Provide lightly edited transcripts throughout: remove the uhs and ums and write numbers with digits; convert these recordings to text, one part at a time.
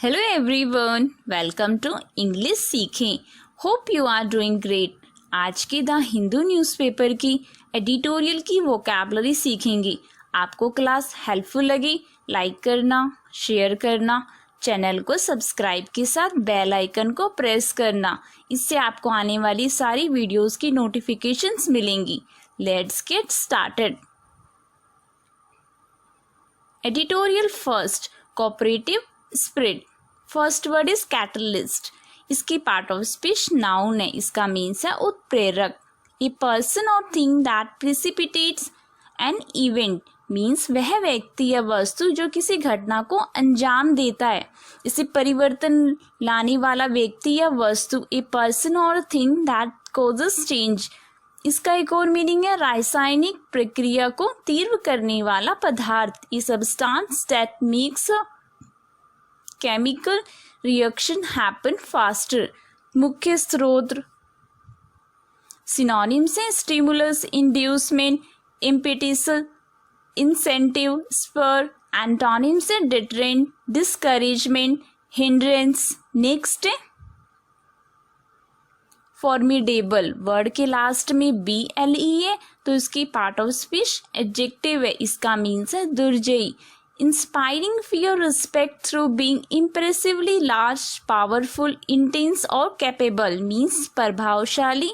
Hello everyone, welcome to English सीखें। Hope you are doing great. आज के the Hindu newspaper की एडिटोरियल की वोकैबलरी सीखेंगे। आपको क्लास हेल्पफुल लगी लाइक करना, शेयर करना, चैनल को सब्सक्राइब के साथ बेल आइकन को प्रेस करना। इससे आपको आने वाली सारी वीडियोस की नोटिफिकेशंस मिलेंगी। Let's get started. Editorial first, cooperative spirit. First word is catalyst. इसकी पार्ट ऑफ स्पीच नाउन है। इसका मीन्स है उत्प्रेरक। ए पर्सन और thing that प्रिसिपिटेट्स an event means वह व्यक्ति या वस्तु जो किसी घटना को अंजाम देता है। इसे परिवर्तन लाने वाला व्यक्ति या वस्तु। ए पर्सन और थिंग दैट कॉजेस चेंज। इसका एक और मीनिंग है रासायनिक प्रक्रिया को तीव्र करने वाला पदार्थ। A substance that makes a chemical reaction happen faster. मुख्य स्रोत सिनोनिम से stimulus, inducement, impetus, incentive, spur. Antonym से डिटरेंट, डिस्करेजमेंट, हिंड्रेंस। नेक्स्ट है फॉर्मिडेबल। वर्ड के लास्ट में BLE है तो इसकी पार्ट ऑफ स्पीच एडजेक्टिव है। इसका मीन्स है दुर्जयी। Inspiring fear respect through being impressively large, powerful, intense और कैपेबल मीन्स प्रभावशाली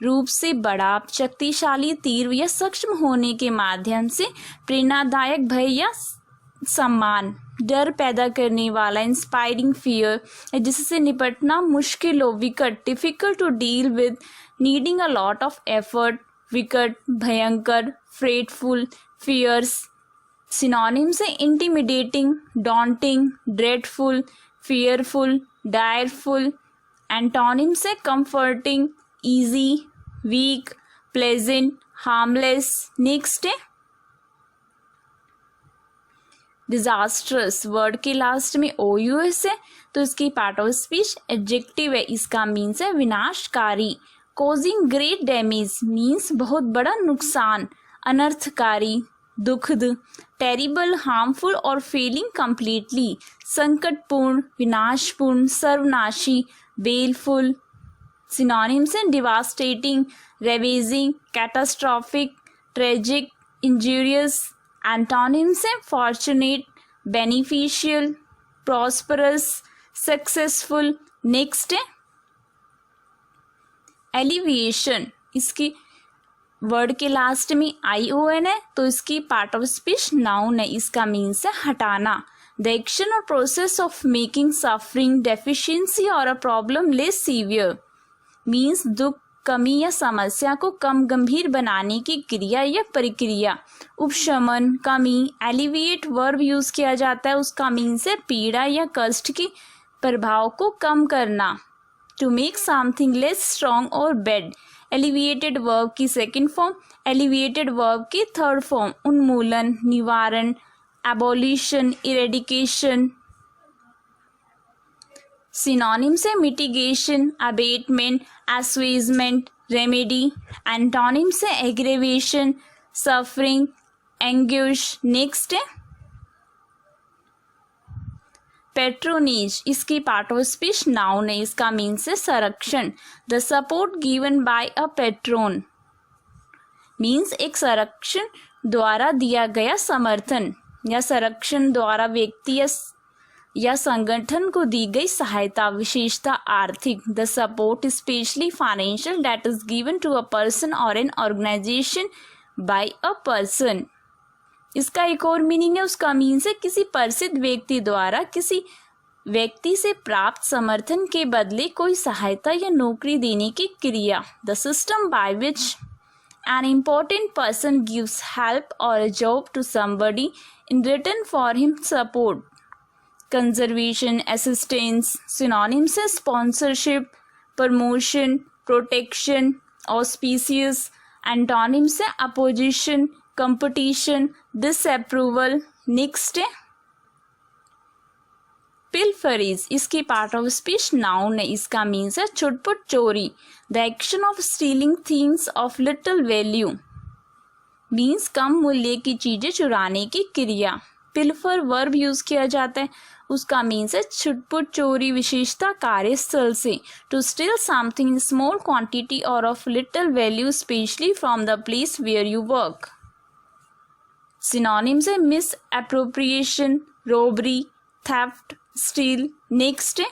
रूप से बड़ा, शक्तिशाली, तीव्र या सक्षम होने के माध्यम से प्रेरणादायक भय या सम्मान, डर पैदा करने वाला। इंस्पायरिंग फियर जिससे निपटना मुश्किल हो, विकट, difficult to deal with, needing a lot of effort. विकट, भयंकर, फ्रेटफुल, फियर्स। सिनोनिम से intimidating, daunting, dreadful, fearful, direful. Antonym से comforting, easy, weak, pleasant, harmless. Next है डिजास्ट्रस। वर्ड के लास्ट में OUS है तो इसकी पार्ट ऑफ स्पीच एडजेक्टिव है। इसका मीन्स है विनाशकारी। कॉजिंग ग्रेट डैमेज मीन्स बहुत बड़ा नुकसान, अनर्थकारी, दुखद। टेरिबल, हार्मफुल और फेलिंग कंप्लीटली, संकटपूर्ण, विनाशपूर्ण, सर्वनाशी, बेलफुल। सिनोनिम से devastating, ravaging, catastrophic, tragic, injurious. Antonym से fortunate, beneficial, prosperous, successful. Next है एलिविएशन। इसकी वर्ड के लास्ट में ION है तो इसकी पार्ट ऑफ स्पीच नाउन है। इसका मीन्स है हटाना। द एक्शन और process of making suffering, deficiency और a problem less severe means दुख, कमी या समस्या को कम गंभीर बनाने की क्रिया या प्रक्रिया। उपशमन, कमी। एलिविएट वर्ब यूज किया जाता है, उसका मीन्स है पीड़ा या कष्ट के प्रभाव को कम करना। To make something less strong और बैड। एलिविएटेड वर्ब की सेकंड फॉर्म, एलिविएटेड वर्ब की थर्ड फॉर्म। उन्मूलन, निवारण, एबॉलिशन, इरेडिकेशन। सिनोनिम से mitigation, abatement, assuagement, remedy. Antonym से एग्रेवेशन, सफरिंग, एंग्विश। नेक्स्ट है पेट्रोनेज। इसकी पार्ट ऑफ स्पीच नाउन है। इसका मीन्स है संरक्षण। The support given by a patron means एक संरक्षण द्वारा दिया गया समर्थन या संरक्षण द्वारा व्यक्ति या संगठन को दी गई सहायता, विशेषता आर्थिक। The support specially financial that is given to a person और an organisation by a person. इसका एक और मीनिंग है, उसका मीन्स है किसी प्रसिद्ध व्यक्ति द्वारा किसी व्यक्ति से प्राप्त समर्थन के बदले कोई सहायता या नौकरी देने की क्रिया। The system by which an important person gives help और a job to somebody in return for him support. Conservation, assistance. Synonym से sponsorship, promotion, protection, auspicious. Antonym से अपोजिशन, कंपटीशन, डिसअप्रूवल। नेक्स्ट है पिलफरीज। इसकी part of speech noun है। इसका means है छुटपुट, चोरी। The action of stealing things of little value means कम मूल्य की चीजें चुराने की क्रिया। पिलफर वर्ब यूज किया जाता है, उसका मीन्स है छुटपुट चोरी विशेषता कार्यस्थल से, to steal something in small quantity और of little value specially from the place where you work. Synonyms है misappropriation, robbery, theft, steal. Next है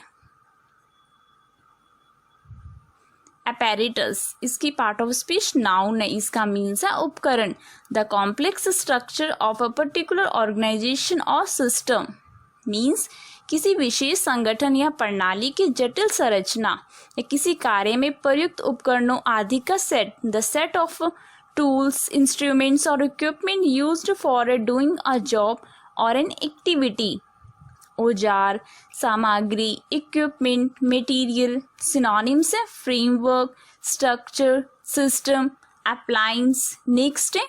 apparatus, इसकी पार्ट ऑफ स्पीच नाउन है, इसका मीन्स है उपकरण। The complex structure of a particular organisation और system, means किसी विशेष संगठन या प्रणाली की जटिल संरचना या किसी कार्य में प्रयुक्त उपकरणों आदि का set. The set of tools, instruments और equipment used for doing a job और एन एक्टिविटी। औजार, सामग्री, इक्विपमेंट, मटेरियल। सिनोनिम्स है framework, structure, system, appliance. Next है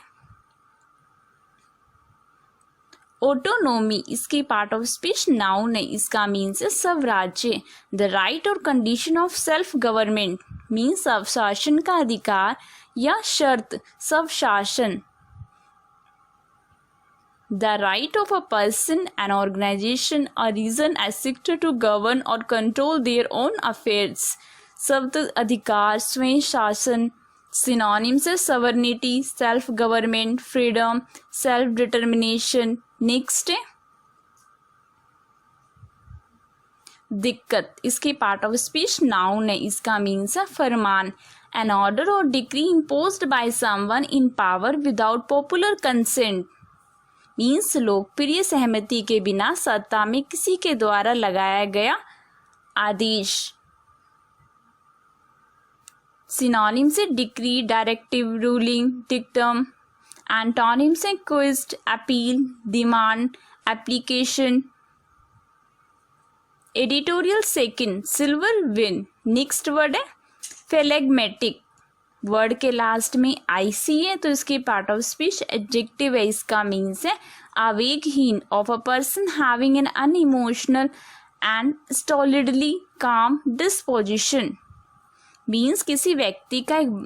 ऑटोनोमी, इसकी पार्ट ऑफ स्पीच नाउन है, इसका मीन्स है स्वराज्य। द राइट और condition of self government, means स्वशासन का अधिकार या शर्त, स्वशासन। The right of a person, an organization, a region, a sector to govern or control their own affairs. शब्द अधिकार, स्वयं शासन। सिनोनिम्स है sovereignty, self government, freedom, self determination. Next है दिक्कत, इसकी पार्ट ऑफ स्पीच नाउन है, इसका मीन्स है फरमान। An order or decree imposed by someone in power without popular consent, means लोकप्रिय सहमति के बिना सत्ता में किसी के द्वारा लगाया गया आदेश। सिनोनिम से decree, directive, ruling, dictum. Antonym से quest, appeal, demand, application. Editorial second, silver win. Next word है फेलेग्मेटिक, वर्ड के लास्ट में आईसी है तो इसकी पार्ट ऑफ स्पीच एडजेक्टिव है, इसका मीन्स है आवेगहीन, of a person having an unemotional and stolidly calm disposition, means किसी व्यक्ति का एक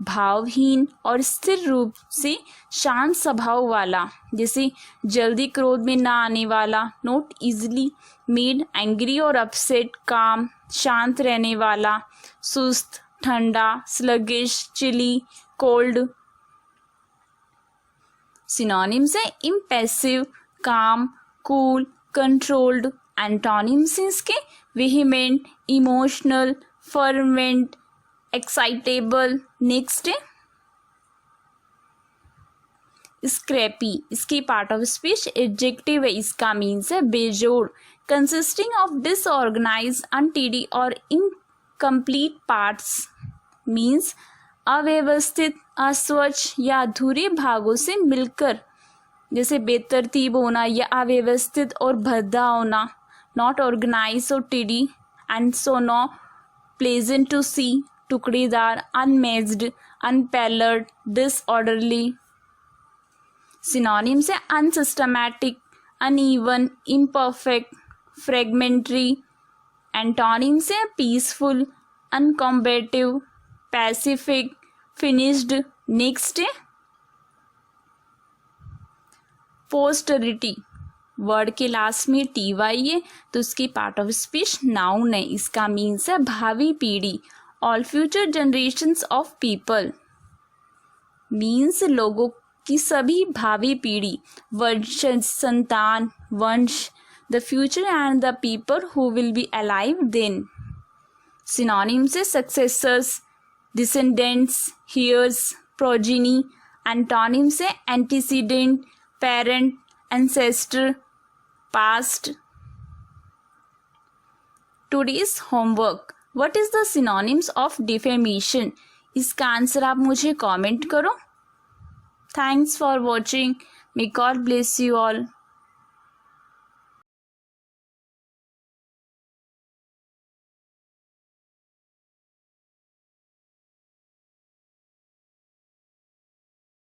भावहीन और स्थिर रूप से शांत स्वभाव वाला, जैसे जल्दी क्रोध में ना आने वाला, नॉट इजिली मेड एंग्री और अपसेट, काम, शांत रहने वाला, सुस्त, ठंडा, स्लगिश, चिली, कोल्ड। सिनोनिम्स है इम्पैसिव, काम, कूल, कंट्रोल्ड। एंटोनिम्स इसके vehement, emotional, fervent, excitable. Next है स्क्रैपी, इसकी पार्ट ऑफ स्पीच एडजेक्टिव है, इसका मीन्स है बेजोड़, कंसिस्टिंग ऑफ डिसऑर्गेनाइज्ड, अनटिडी और इनकम्प्लीट पार्ट्स, मीन्स अव्यवस्थित, अस्वच्छ या अधूरे भागों से मिलकर, जैसे बेतरतीब होना या अव्यवस्थित और भद्दा होना, नॉट ऑर्गेनाइज और tidy, and so no pleasant to see, टुकड़ेदार, अनमेज्ड, अनपैलर्ड, डिसऑर्डरली। सिनोनिम्स है unsystematic, uneven, imperfect, fragmentary. Antonyms है peaceful, uncombative, pacific, finished. Next है पोस्टरिटी, वर्ड के लास्ट में टी वाई है तो इसकी पार्ट ऑफ स्पीच नाउन है, इसका मीन्स है भावी पीढ़ी, all future generations of people, means लोगों की सभी भावी पीढ़ी, वंश, संतान, वंश, the future and the people who will be alive then. Synonym से successors, descendants, heirs, progeny. Antonym से antecedent, parent, ancestor, past. Today's homework, what is the synonyms of defamation, इसका आंसर आप मुझे कमेंट करो। Thanks for watching, may God bless you all.